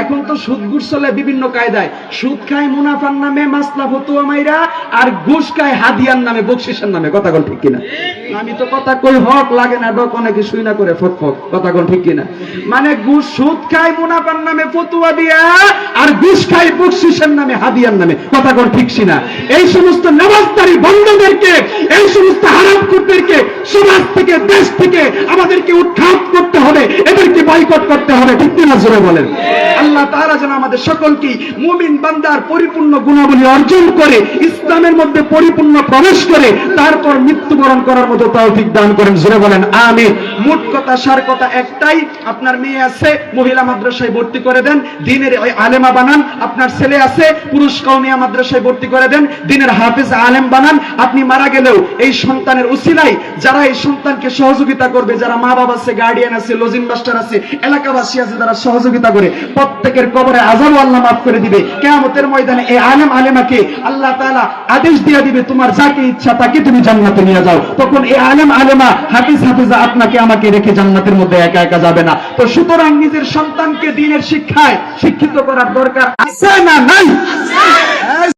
এখন তো সুদ ঘুষ চলে বিভিন্ন কায়দায়। সুদ খায় মুনাফার নামে মাসলা ফতুয়া মাইরা, আর ঘুষ খায় হাদিয়ার নামে, বকশিসের নামে। কথা কোন ঠিক কিনা? আমি তো কথা কই হক লাগে না ডক, অনেকে শুই না করে ফক ফক। কথা কোন ঠিক কিনা? মানে ঘুষ, সুদ খায় মুনাফার নামে ফতুয়া দিয়া, আর ঘুষ খায় বকশিসের নামে, হাদিয়ার নামে। কথা কোন ঠিক কিনা? এই সমস্ত নামাজদারি বন্ধদেরকে, এই সমস্ত হারামখোরদেরকে সমাজ থেকে, দেশ থেকে আমাদেরকে উৎখাত করতে হবে, এদেরকে বয়কট করতে হবে। ঠিক কিনা জোরে বলেন। আল্লাহ তাআলা যেন আমাদের সকলকে মুমিন বান্দার পরিপূর্ণ গুণাবলী অর্জন করে, ইসলামের মধ্যে পরিপূর্ণ প্রবেশ করে, তারপর মৃত্যুবরণ করার মতো তৌফিক দান করেন। জোরে বলেন আমিন। মোট কথা, সার কথা একটাই, আপনার মেয়ে আছে মহিলা মাদ্রাসায় ভর্তি করে দেন, দ্বীনের আলেমা বানান। আপনার ছেলে আছে পুরুষ কওমিয়া মাদ্রাসায় ভর্তি করে দেন, দ্বীনের হাফেজ আলেম বানান। আপনি মারা গেলেও এই সন্তানের উসিলায় যারা এই সন্তানকে সহযোগিতা করবে, যারা মা বাবা আছে, গার্ডিয়ান আছে, লজিং মাস্টার আছে, এলাকাবাসী আছে, যারা সহযোগিতা করে, প্রত্যেকের কবরে আযাব আল্লাহ মাফ করে দিবে। কিয়ামতের ময়দানে এই আলেম আলেমাকে আল্লাহ তাআলা আদেশ দিয়ে দিবে, তোমার যাকে ইচ্ছা তাকে তুমি জান্নাতে নিয়ে যাও। তখন এই আলেম আলেমা, হাফেজ হাফেজা আপনাকে আমাকে রেখে জান্নাতের মধ্যে একা একা যাবে না। তো সুতরাং নিজের সন্তানকে দ্বীনের শিক্ষায় শিক্ষিত করার দরকার আছে না নাই?